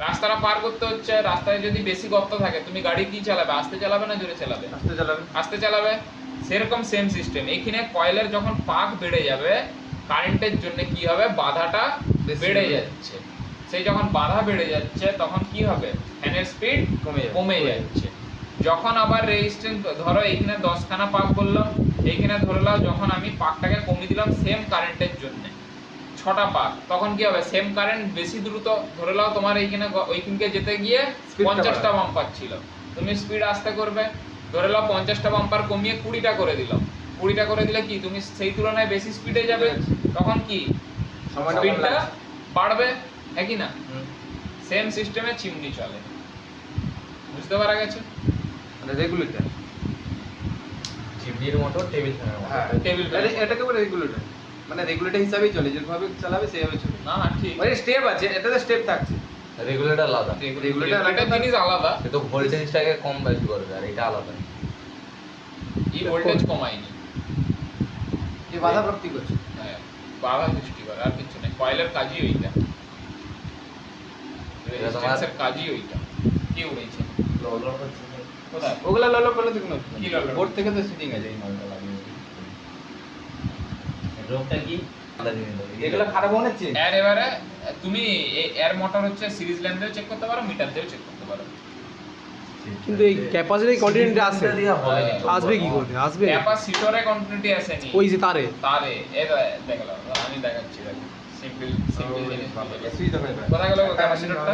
রাস্তাটা পার করতে হচ্ছে, রাস্তায় যদি বেশি গর্ত থাকে তুমি গাড়ি কি চালাবে, আস্তে চালাবে না জোরে চালাবে? আস্তে চালাবে। সেরকম সেম সিস্টেম এখানে, কয়েলের যখন পাক বেড়ে যাবে কারেন্টের জন্য কি হবে, বাধাটা বেড়ে যাচ্ছে। সেই যখন বাধা বেড়ে যাচ্ছে তখন কি হবে, ফ্যানের স্পিড কমে যাচ্ছে। যখন আবার রেজিস্ট্যান্স ধরো এইখানে 10 খানা পাক বললাম, এইখানে ধরে নাও যখন আমি পাকটাকে কমিয়ে দিলাম সেম কারেন্টের জন্য 6টা পাক, তখন কি হবে, সেম কারেন্ট বেশি দ্রুত, ধরে নাও তোমার এইখানে ওইখানকে যেতে গিয়ে 50টা বাম্পার ছিল, তুমি স্পিড আস্তে করবে, ধরে নাও 50টা বাম্পার কমিয়ে 20টা করে দিলাম, 20টা করে দিলে কি তুমি সেই তুলনায় বেশি স্পিডে যাবে, তখন কি স্পিডটা বাড়বে, একই না? সেম সিস্টেমে চিমনি চলে, বুঝতে পারা গেছে? মানে রেগুলেটর, চিমনির মতো টেবিল ফ্যানের মতো। হ্যাঁ টেবিল এটাকে বলে রেগুলেটর, মানে রেগুলেটর হিসাবেই চলে, যেভাবে চালাবে সেইভাবে চলে। না ঠিক, মানে স্টেপ আছে, এটাতে স্টেপ থাকছে। রেগুলেটর আলাদা, রেগুলেটর জিনিস আলাদা, সে তো ভোল্টেজটাকে কম বেশি করবে, আর এটা আলাদা। এই ভোল্টেজ কমায়নি, এই বাধা প্রাপ্তি করছে। হ্যাঁ বাধা সৃষ্টি করে, আর কিছু নেই। কয়েলের কাজই ওইটা, রেজিস্ট্যান্সের কাজই ওইটা। কি উড়েছে কোথায়? ওগুলা ললো করলে তো কোনো কি ললো? বোর্ড থেকে তো সেটিং আছে, এই মালটা লাগিয়ে। রোগটা কি আলাদা জিনিস। এগুলা খারাপ মনে হচ্ছে। এর এবারে তুমি এর মোটর হচ্ছে সিরিজ ল্যাম্প দিয়েও চেক করতে পারো, মিটার দিয়েও চেক করতে পারো। কিন্তু এই ক্যাপাসিটি কন্টিনিউটি আসে, আসবে কি করে? আসবে ক্যাপাসিটরে কন্টিনিউটি আসেনি, ওই যে তারে তারে দেখো আমি দেখাচ্ছি, দেখো সিম্পল জিনিস। কিছুই তো হয় না। কোথায় গেল ক্যাপাসিটরটা?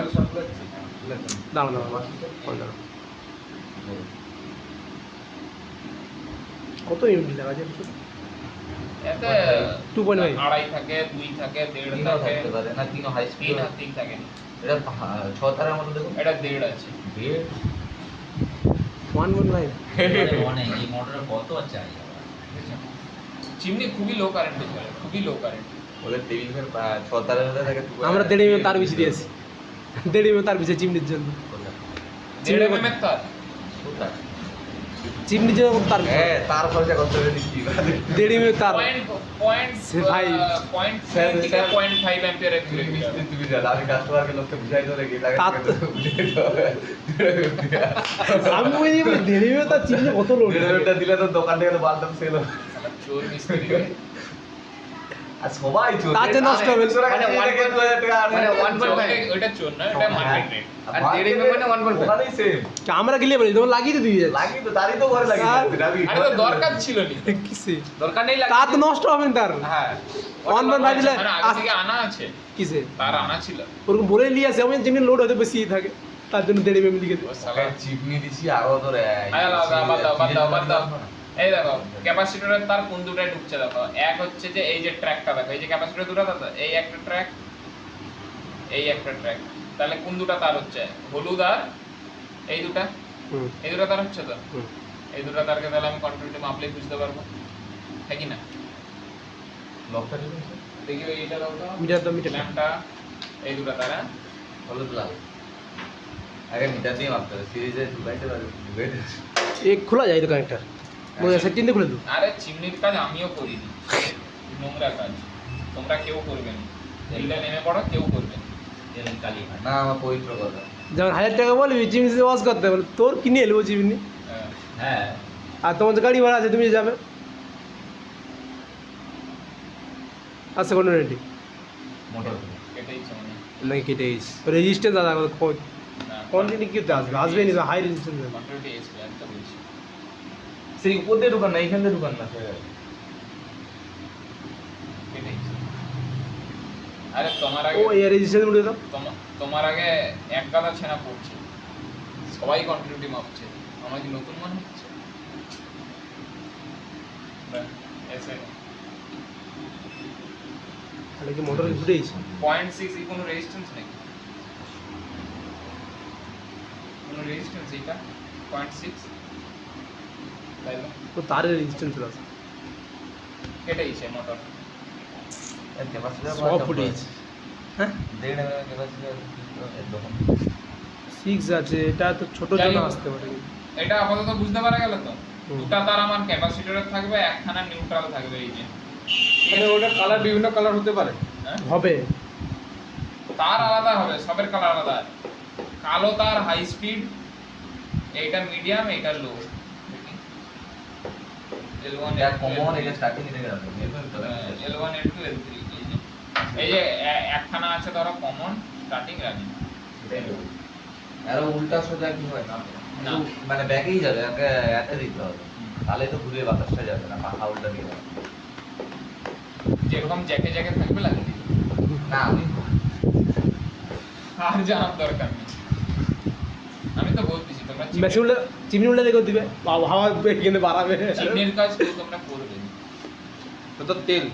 দাঁড়াও দাঁড়াও, কত ইউনিট লেখা আছে? এতে 2.5 আড়াই থাকে, 2 থাকে, 1.5 তিনও থাকে, থাকতে পারে না, তিনও হাই স্পিড। 3 থাকে। এটা 6 তারের মতো দেখুন। এটা 1.5 আছে। 1.9 অনেক এই মোটরে কত চাই চিমনি খুবই লো কারেন্টে চলে, খুবই লো কারেন্ট। ওদের টেবিল ফ্যান 6 তারের মধ্যে থাকে। আমরা 1.5 mm তার বেশি দিয়েছি, 1.5 mm তার বেশি চিমনির জন্য, 1.5 mm তার, চিমনির জন্য তার হ্যাঁ, তার খরচা করতে হবে নিশ্চয়ই। 1.5 mm তার পয়েন্ট ভাই, 0.5 অ্যাম্পিয়ারের দূরে কি হবে? তুমি জানো, আমি কাস্টমারকে লোককে বুঝাই ধরে গিয়ে লাগে আমি ওই 1.5 mm তার চিমনি কত লোড, দিলে তো দোকান থেকে তো বালতাম সেল। চোর মিস্ত্রি আর সবাই চোর। তার যে নষ্ট হবে। মানে 1.5 মানে 1.5 ওইটা চোর না, এটা মার্কেট রেট। আর 1.5 mm মানে 1.5 ওখানেই সেম। আমরা গেলে বলি তোমার লাগিয়ে দিয়ে যাচ্ছে লাগি তো, তারই তো ঘরে লাগি। আর- আরে তো দরকার ছিল নি, কিসে, দরকার নেই তার তো নষ্ট হবে না তার হ্যাঁ 1.5 দিলে মানে আগে থেকে আনা আছে, কিসে, তার আনা ছিল। ওরকম বলে নিয়ে আসে, আমি যেমনি লোড হতে বেশি থাকে তার জন্য 1.5 mm লিখে দিই। ও শালা, চিপনি দিছি আরো ধরে। আরে বাদ দাও। এই দেখো ক্যাপাসিটরের তার কোন দুটায় ঢুকছে দেখো, এক হচ্ছে যে এই যে ট্র্যাকটা দেখো, এই যে ক্যাপাসিটর দুটো দাদা, এই একটা ট্র্যাক, এই একটা ট্র্যাক, তাহলে কোন দুটো তার হচ্ছে, হলুদ আর এই দুটো, হুম এই দুটো তার হচ্ছে তো, হুম। এই দুটো তারকে তাহলে আমি কন্টিনিউটি মাপলে বুঝতে পারবো, হ্যাঁ কি না? লকটা দিবেন দেখি ওই এটা দাও তো, মিটার দাও, মিটার দাও। ল্যাম্পটা, এই দুটো তার, হ্যাঁ? হলুদ লাল। আগে মিটার দিয়ে মাপতে হবে, সিরিজে ঢুকাইতে পারবে। এক খোলা যায় তো কানেক্টর, বলে সেটিং দিয়ে খুলে দাও। আরে চিমনির কাজ আমিও করিনি, নোংরা কাজ, তোমরা কেউ করবে না, এইটা নেমে পড়ো, কেউ করবে না। কালি না, আমার পবিত্র কথা। যেমন 1000 টাকা বলবি চিমনি ওয়াশ করতে, বলে তোর কিনে এলবো চিমনি, হ্যাঁ। হ্যাঁ আর তোমার তো গাড়ি ভাড়া আছে, তুমি যাবে। আচ্ছা কোনো রেডি মোটর এটাই চাই নাকি কেটে গেছি রেজিস্ট্যান্স দাদা, না, কোয়ান্টিটি কি আসবে, আসবে না হাই রেজিস্ট্যান্স আসবে। কন্ট্রোলটি এসে একটা বলছি। সেই উপর দিয়ে ঢুকান না, এইখান দিয়ে ঢুকান না। এটাই। আরে তোমার ও আগে এই রেজিস্ট্যান্স বলে দাও। তোমার আগে এক গাদা ছেনা পড়ছে, সবাই কন্টিনিউটি মাপছে, আমার কি নতুন মনে হচ্ছে? এসে তাহলে কি মোটর ঘুরে গেছে? 0.6 কি কোনো রেজিস্ট্যান্স নেই, কোনো রেজিস্ট্যান্স এটা 0.6 তাই না? তো তার রেজিস্ট্যান্স চলে আসে, কেটেইছে মোটর। এর ক্যাপাসিটি সব ফুটে গেছে। হ্যাঁ 1.5 mm ক্যাপাসিটি এরকম। 6 আছে, এটা তো ছোট যাই জন্য হোক। আসতে পারে। এটা আপাতত বুঝতে পারা গেল তো, হুম। দুটা তার আমার ক্যাপাসিটরের থাকবে, একখানা নিউট্রাল থাকবে, এই যে মানে ওটা কালার বিভিন্ন কালার হতে পারে। হ্যাঁ? হবে তার আলাদা হবে, সবের কালার আলাদা। কালো তার হাই স্পিড, এইটা মিডিয়াম, এইটা লো। L1 এটা কমন, এটা স্টার্টিং থেকে আছে L1 L2 L3 এই যে একখানা আছে ধরো কমন, স্টার্টিং, রানিং। আর উল্টা সোজা কি হয় না, না। মানে ব্যাকেই যাবে, এতে দিতে হবে, তাহলে তো ঘুরে বাতাসটা যাবে না, পাখা উল্টা দিয়ে যাবে। যেরকম জ্যাকে জ্যাকে থাকবে লাগিয়ে দিবে, না আমি আর জানার দরকার নেই। আমি তো বলতেছি তোমরা মেশিন উল্টে চিমনি উল্টে দেখে দিবে হাওয়া কিন্তু বাড়াবে চিমনির কাজ তো তোমরা করবে। তো তেল